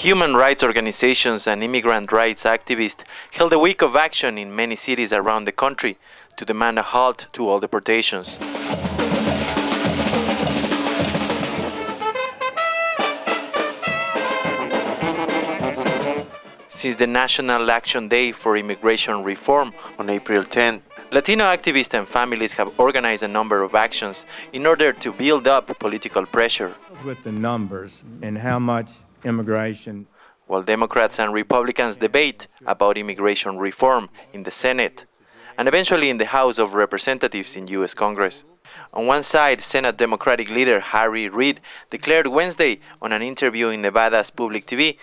Human rights organizations and immigrant rights activists held a week of action in many cities around the country to demand a halt to all deportations. Since the National Action Day for Immigration Reform on April 10, Latino activists and families have organized a number of actions in order to build up political pressure. With the numbers and how much immigration. While Democrats and Republicans debate about immigration reform in the Senate and eventually in the House of Representatives in U.S. Congress. On one side, Senate Democratic leader Harry Reid declared Wednesday on an interview in Nevada's public TV,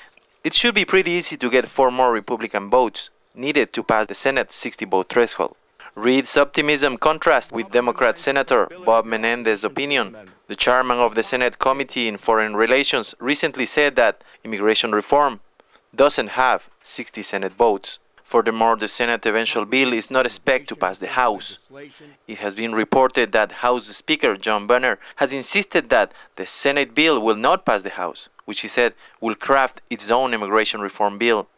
it should be pretty easy to get 4 more Republican votes needed to pass the Senate's 60-vote threshold. Reid's optimism contrasts with Democrat Senator Bob Menendez's opinion. The chairman of the Senate Committee on Foreign Relations recently said that immigration reform doesn't have 60 Senate votes. Furthermore, the Senate eventual bill is not expected to pass the House. It has been reported that House Speaker John Boehner has insisted that the Senate bill will not pass the House, which he said will craft its own immigration reform bill.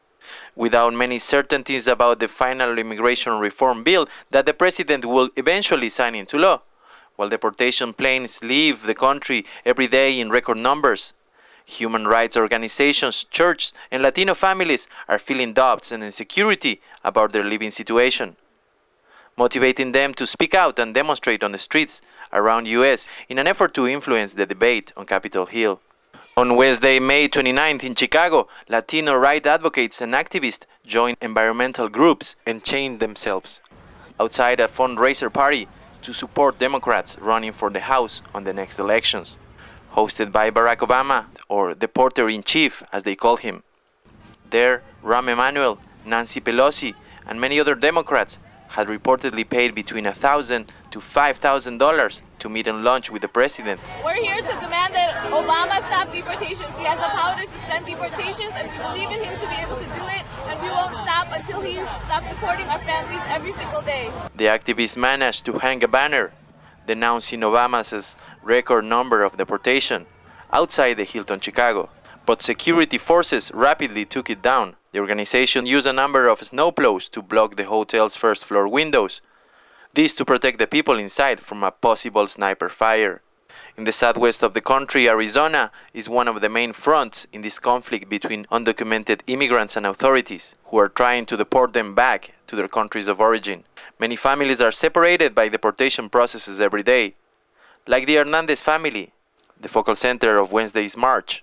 Without many certainties about the final immigration reform bill that the president will eventually sign into law, while deportation planes leave the country every day in record numbers, human rights organizations, churches, and Latino families are feeling doubts and insecurity about their living situation, motivating them to speak out and demonstrate on the streets around U.S. in an effort to influence the debate on Capitol Hill. On Wednesday, May 29th in Chicago, Latino rights advocates and activists joined environmental groups and chained themselves outside a fundraiser party to support Democrats running for the House on the next elections, hosted by Barack Obama, or the Porter-in-Chief as they call him. There, Rahm Emanuel, Nancy Pelosi, and many other Democrats had reportedly paid between $1,000 to $5,000 to meet and lunch with the president. We're here to demand that Obama stop deportations. He has the power to suspend deportations, and we believe in him to be able to do it, and we won't stop until he stops deporting our families every single day. The activists managed to hang a banner denouncing Obama's record number of deportation outside the Hilton Chicago, but security forces rapidly took it down. The organization used a number of snowplows to block the hotel's first-floor windows, this to protect the people inside from a possible sniper fire. In the southwest of the country, Arizona is one of the main fronts in this conflict between undocumented immigrants and authorities, who are trying to deport them back to their countries of origin. Many families are separated by deportation processes every day, like the Hernandez family, the focal center of Wednesday's march.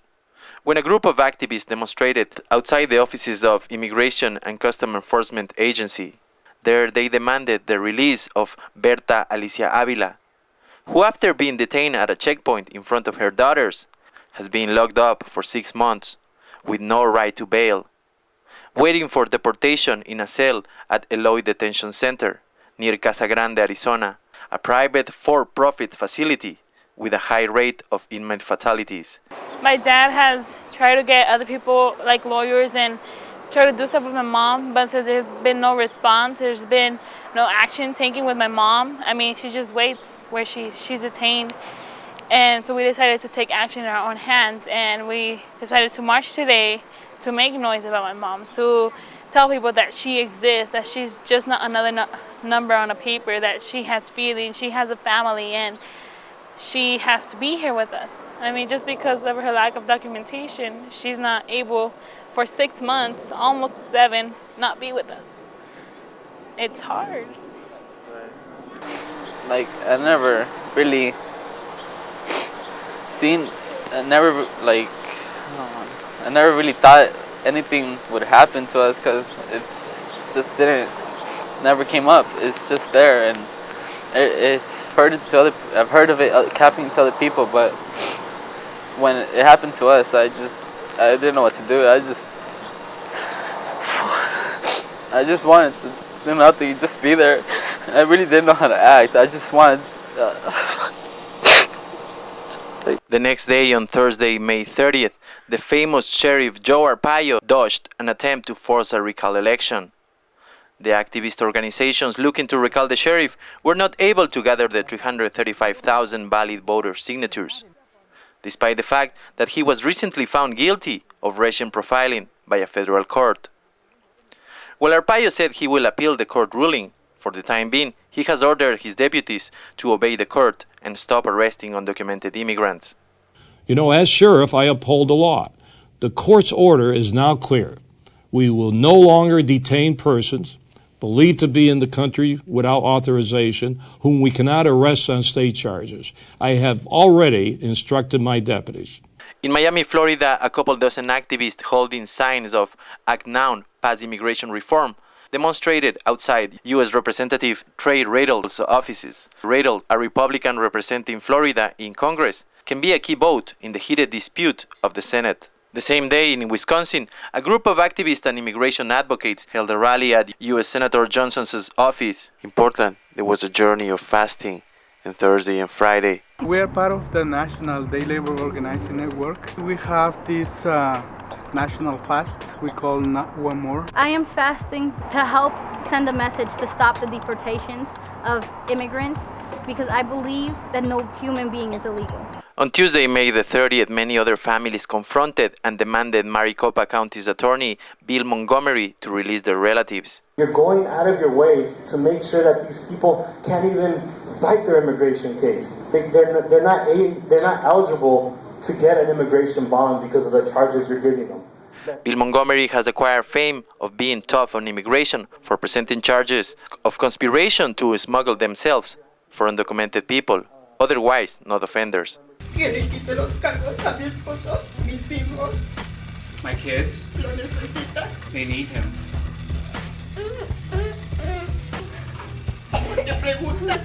When a group of activists demonstrated outside the offices of Immigration and Customs Enforcement Agency, there they demanded the release of Berta Alicia Avila, who after being detained at a checkpoint in front of her daughters, has been locked up for 6 months with no right to bail, waiting for deportation in a cell at Eloy Detention Center near Casa Grande, Arizona, a private for-profit facility with a high rate of inmate fatalities. My dad has tried to get other people, like lawyers, and try to do stuff with my mom, but since there's been no response, there's been no action taken with my mom. I mean, she just waits where she's detained. And so we decided to take action in our own hands, and we decided to march today to make noise about my mom, to tell people that she exists, that she's just not another number on a paper, that she has feelings, she has a family, and she has to be here with us. I mean, just because of her lack of documentation, she's not able for 6 months, almost 7, not be with us. It's hard. Like, I never really thought anything would happen to us, because it just never came up. It's just there, and I've heard of it happening to other people, but when it happened to us, I didn't know what to do. I just wanted to do nothing, just be there. I really didn't know how to act. I just wanted. The next day, on Thursday, May 30th, the famous Sheriff Joe Arpaio dodged an attempt to force a recall election. The activist organizations looking to recall the sheriff were not able to gather the 335,000 valid voter signatures. despite the fact that he was recently found guilty of racial profiling by a federal court. While Arpaio said he will appeal the court ruling, for the time being, he has ordered his deputies to obey the court and stop arresting undocumented immigrants. You know, as sheriff, I uphold the law. The court's order is now clear. We will no longer detain persons believed to be in the country without authorization, whom we cannot arrest on state charges. I have already instructed my deputies. In Miami, Florida, a couple dozen activists holding signs of Act Now, Pass Immigration Reform, demonstrated outside U.S. Representative Trey Radell's offices. Radell, a Republican representing Florida in Congress, can be a key vote in the heated dispute of the Senate. The same day in Wisconsin, a group of activists and immigration advocates held a rally at U.S. Senator Johnson's office. In Portland, there was a journey of fasting on Thursday and Friday. We are part of the National Day Labor Organizing Network. We have this national fast we call Not One More. I am fasting to help send a message to stop the deportations of immigrants because I believe that no human being is illegal. On Tuesday, May the 30th, many other families confronted and demanded Maricopa County's attorney, Bill Montgomery, to release their relatives. You're going out of your way to make sure that these people can't even fight their immigration case. They're not eligible to get an immigration bond because of the charges you're giving them. Bill Montgomery has acquired fame of being tough on immigration for presenting charges of conspiration to smuggle themselves for undocumented people, otherwise not offenders. Que le quite los cargos a mi esposo, mis hijos. My kids, Lo necesitan. they need him. Porque preguntan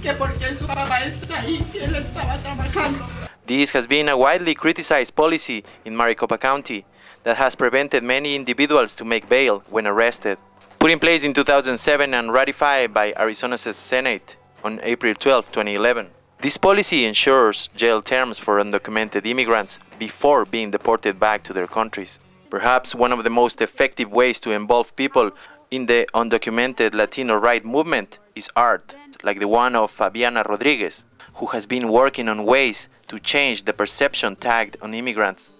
que por qué su papá está ahí si él estaba trabajando. This has been a widely criticized policy in Maricopa County that has prevented many individuals to make bail when arrested. Put in place in 2007 and ratified by Arizona's Senate on April 12, 2011. This policy ensures jail terms for undocumented immigrants before being deported back to their countries. Perhaps one of the most effective ways to involve people in the undocumented Latino rights movement is art, like the one of Fabiana Rodriguez, who has been working on ways to change the perception tagged on immigrants.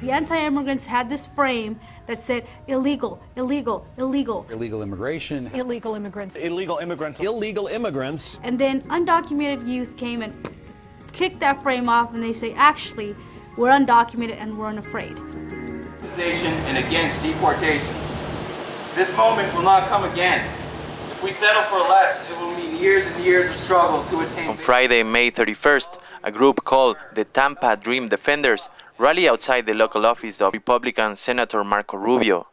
The anti-immigrants had this frame that said illegal, illegal, illegal. Illegal immigration. Illegal immigrants. Illegal immigrants. Illegal immigrants. And then undocumented youth came and kicked that frame off and they say, actually, we're undocumented and we're unafraid. Mobilization and against deportations. This moment will not come again. If we settle for less, it will mean years and years of struggle to attain. On Friday, May 31st, a group called the Tampa Dream Defenders rallied outside the local office of Republican Senator Marco Rubio,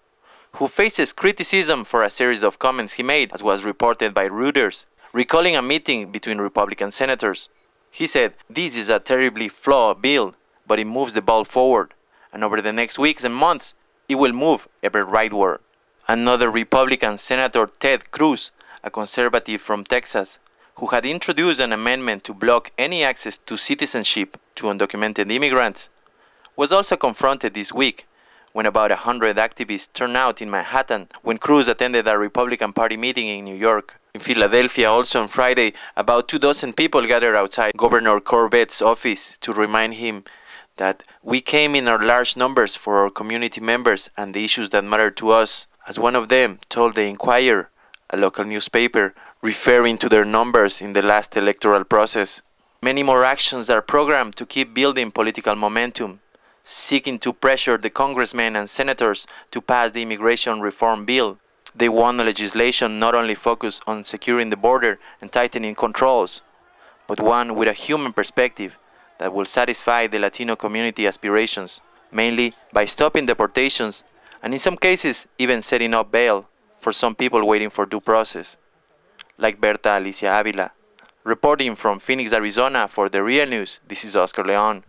who faces criticism for a series of comments he made, as was reported by Reuters, recalling a meeting between Republican senators. He said, "This is a terribly flawed bill, but it moves the ball forward, and over the next weeks and months, it will move ever rightward." Another Republican Senator, Ted Cruz, a conservative from Texas, who had introduced an amendment to block any access to citizenship to undocumented immigrants, was also confronted this week when about 100 activists turned out in Manhattan when Cruz attended a Republican Party meeting in New York. In Philadelphia, also on Friday, about 24 people gathered outside Governor Corbett's office to remind him that we came in our large numbers for our community members and the issues that matter to us, as one of them told the Inquirer, a local newspaper, referring to their numbers in the last electoral process. Many more actions are programmed to keep building political momentum, seeking to pressure the congressmen and senators to pass the immigration reform bill. They want legislation not only focused on securing the border and tightening controls, but one with a human perspective that will satisfy the Latino community aspirations, mainly by stopping deportations and in some cases even setting up bail for some people waiting for due process, like Berta Alicia Avila. Reporting from Phoenix, Arizona for The Real News, this is Oscar Leon.